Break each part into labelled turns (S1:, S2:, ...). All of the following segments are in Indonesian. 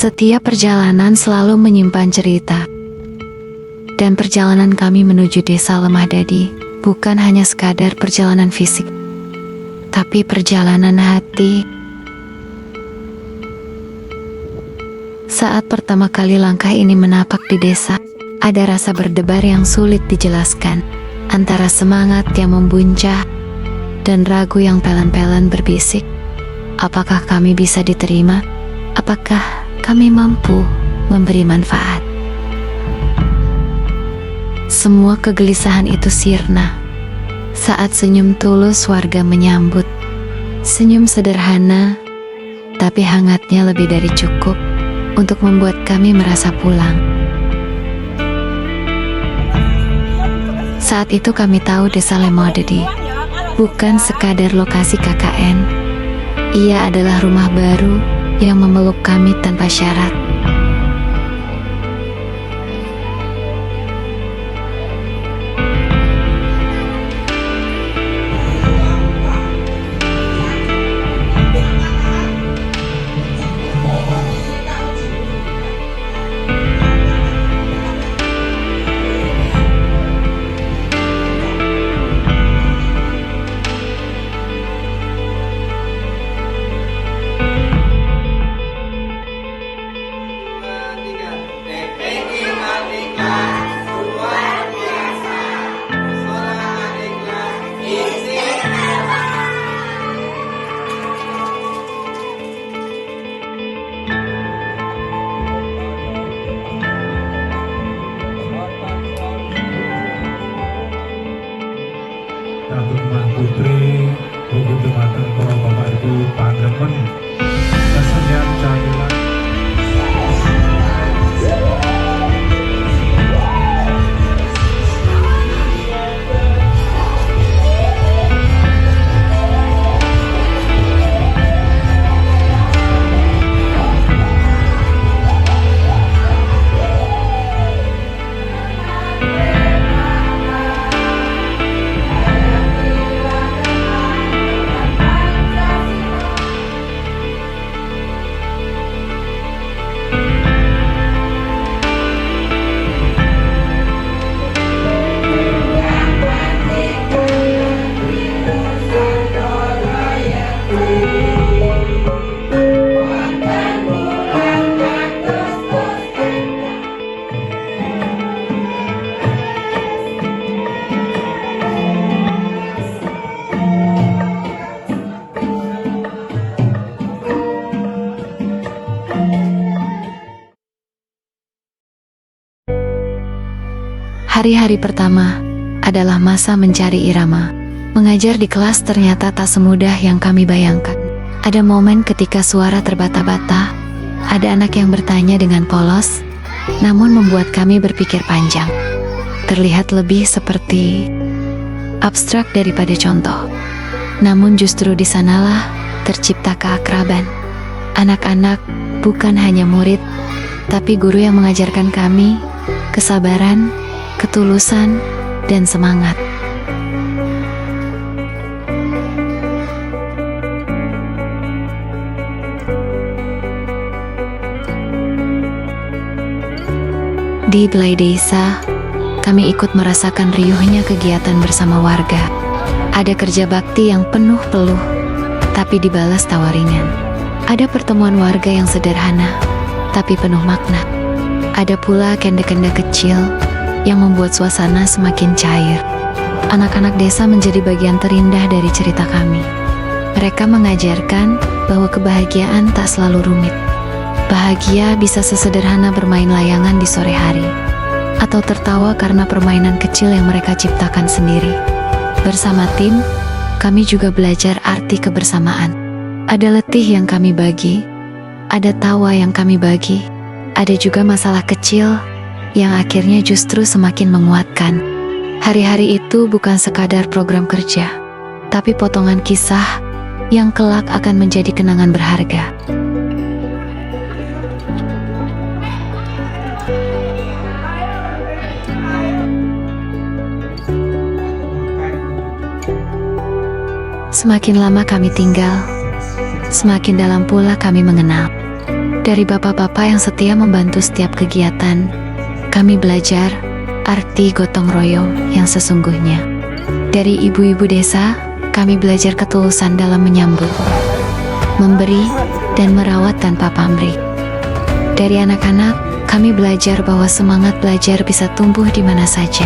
S1: Setiap perjalanan selalu menyimpan cerita. Dan perjalanan kami menuju desa Lemah Dadi bukan hanya sekadar perjalanan fisik, tapi perjalanan hati. Saat pertama kali langkah ini menapak di desa, ada rasa berdebar yang sulit dijelaskan, antara semangat yang membuncah dan ragu yang pelan-pelan berbisik. Apakah kami bisa diterima? Apakah kami mampu memberi manfaat? Semua kegelisahan itu sirna saat senyum tulus warga menyambut. Senyum sederhana, tapi hangatnya lebih dari cukup untuk membuat kami merasa pulang. Saat itu kami tahu desa Lemah Dadi bukan sekadar lokasi KKN. Ia adalah rumah baru yang memeluk kami tanpa syarat.
S2: Kagum putri, buku dumateng para bapak ibu panggemen, kesenian camilan.
S1: Hari-hari pertama adalah masa mencari irama. Mengajar di kelas ternyata tak semudah yang kami bayangkan. Ada momen ketika suara terbata-bata, ada anak yang bertanya dengan polos, namun membuat kami berpikir panjang. Terlihat lebih seperti abstrak daripada contoh. Namun justru di sanalah tercipta keakraban. Anak-anak bukan hanya murid, tapi guru yang mengajarkan kami kesabaran, ketulusan, dan semangat. Di balai desa, kami ikut merasakan riuhnya kegiatan bersama warga. Ada kerja bakti yang penuh peluh, tapi dibalas tawa ringan. Ada pertemuan warga yang sederhana, tapi penuh makna. Ada pula kenda-kenda kecil yang membuat suasana semakin cair. Anak-anak desa menjadi bagian terindah dari cerita kami. Mereka mengajarkan bahwa kebahagiaan tak selalu rumit. Bahagia bisa sesederhana bermain layangan di sore hari, atau tertawa karena permainan kecil yang mereka ciptakan sendiri. Bersama tim, kami juga belajar arti kebersamaan. Ada letih yang kami bagi, ada tawa yang kami bagi, ada juga masalah kecil yang akhirnya justru semakin menguatkan. Hari-hari itu bukan sekadar program kerja, tapi potongan kisah yang kelak akan menjadi kenangan berharga. Semakin lama kami tinggal, semakin dalam pula kami mengenal. Dari bapak-bapak yang setia membantu setiap kegiatan, kami belajar arti gotong royong yang sesungguhnya. Dari ibu-ibu desa, kami belajar ketulusan dalam menyambut, memberi, dan merawat tanpa pamrih. Dari anak-anak, kami belajar bahwa semangat belajar bisa tumbuh di mana saja,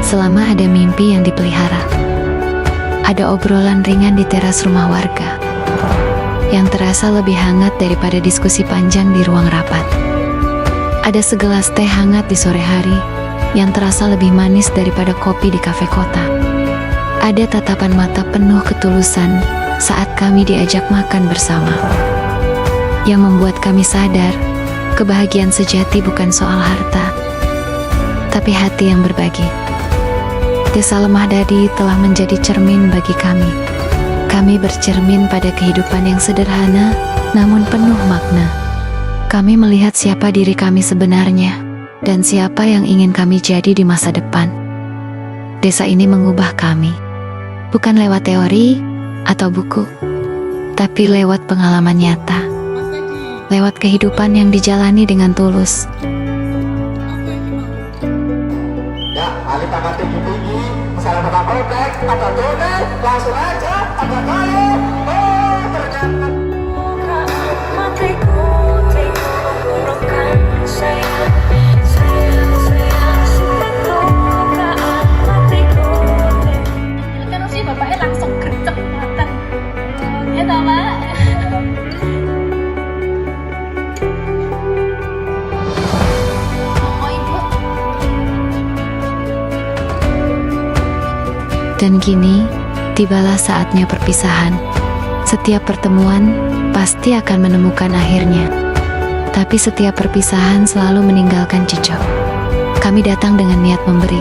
S1: selama ada mimpi yang dipelihara. Ada obrolan ringan di teras rumah warga, yang terasa lebih hangat daripada diskusi panjang di ruang rapat. Ada segelas teh hangat di sore hari, yang terasa lebih manis daripada kopi di kafe kota. Ada tatapan mata penuh ketulusan saat kami diajak makan bersama, yang membuat kami sadar, kebahagiaan sejati bukan soal harta, tapi hati yang berbagi. Desa Lemah Dadi telah menjadi cermin bagi kami. Kami bercermin pada kehidupan yang sederhana, namun penuh makna. Kami melihat siapa diri kami sebenarnya, dan siapa yang ingin kami jadi di masa depan. Desa ini mengubah kami, bukan lewat teori atau buku, tapi lewat pengalaman nyata, lewat kehidupan yang dijalani dengan tulus.
S3: Ya, alih tangan tinggi-tinggi, salah pakai kotek, atau donat, langsung aja, agak kali, ternyata.
S4: Terus sih bapaknya langsung gercep makan. Ya tau Mak? Oh ibu.
S1: Dan kini, tibalah saatnya perpisahan. Setiap pertemuan pasti akan menemukan akhirnya. Tapi setiap perpisahan selalu meninggalkan jejak. Kami datang dengan niat memberi,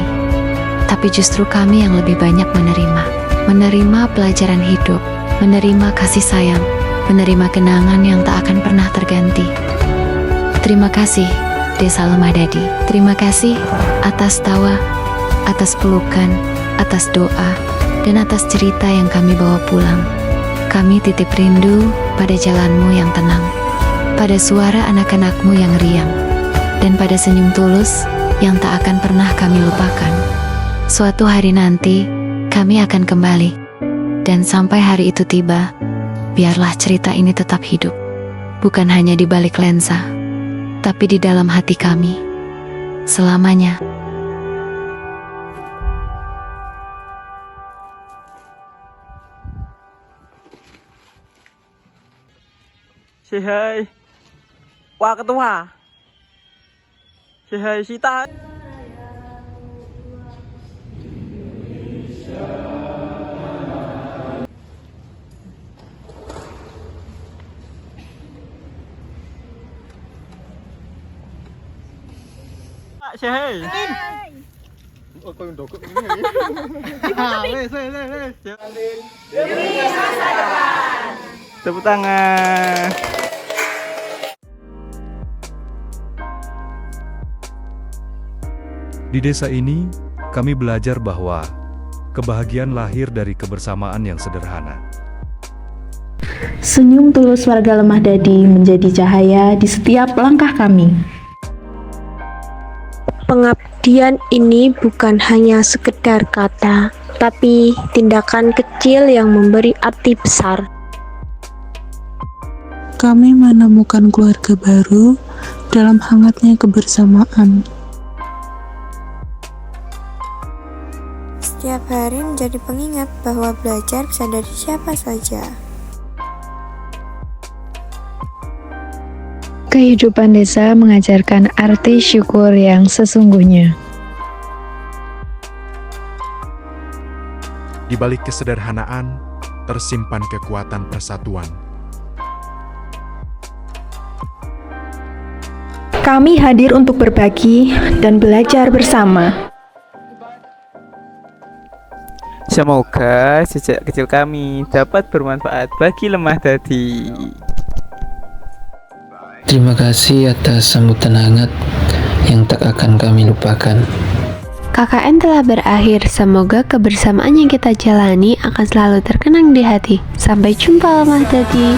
S1: tapi justru kami yang lebih banyak menerima. Menerima pelajaran hidup, menerima kasih sayang, menerima kenangan yang tak akan pernah terganti. Terima kasih, Desa Lemah Dadi. Terima kasih atas tawa, atas pelukan, atas doa, dan atas cerita yang kami bawa pulang. Kami titip rindu pada jalanmu yang tenang, pada suara anak-anakmu yang riang, dan pada senyum tulus yang tak akan pernah kami lupakan. Suatu hari nanti, kami akan kembali, dan sampai hari itu tiba, biarlah cerita ini tetap hidup, bukan hanya di balik lensa, tapi di dalam hati kami, selamanya.
S5: Say hi. Wah ketua. Say hi Sita. Say hi. Oh, kau yang dokok ini. Tepuk tangan.
S6: Di desa ini, kami belajar bahwa kebahagiaan lahir dari kebersamaan yang sederhana.
S7: Senyum tulus warga Lemah Dadi menjadi cahaya di setiap langkah kami.
S8: Pengabdian ini bukan hanya sekedar kata, tapi tindakan kecil yang memberi arti besar.
S9: Kami menemukan keluarga baru dalam hangatnya kebersamaan.
S8: Setiap hari menjadi pengingat bahwa belajar bisa dari siapa saja.
S10: Kehidupan desa mengajarkan arti syukur yang sesungguhnya.
S11: Di balik kesederhanaan, tersimpan kekuatan persatuan.
S7: Kami hadir untuk berbagi dan belajar bersama.
S5: Semoga jejak kecil kami dapat bermanfaat bagi Lemah Dadi.
S12: Terima kasih atas sambutan hangat yang tak akan kami lupakan.
S8: KKN telah berakhir, semoga kebersamaan yang kita jalani akan selalu terkenang di hati. Sampai jumpa Lemah Dadi.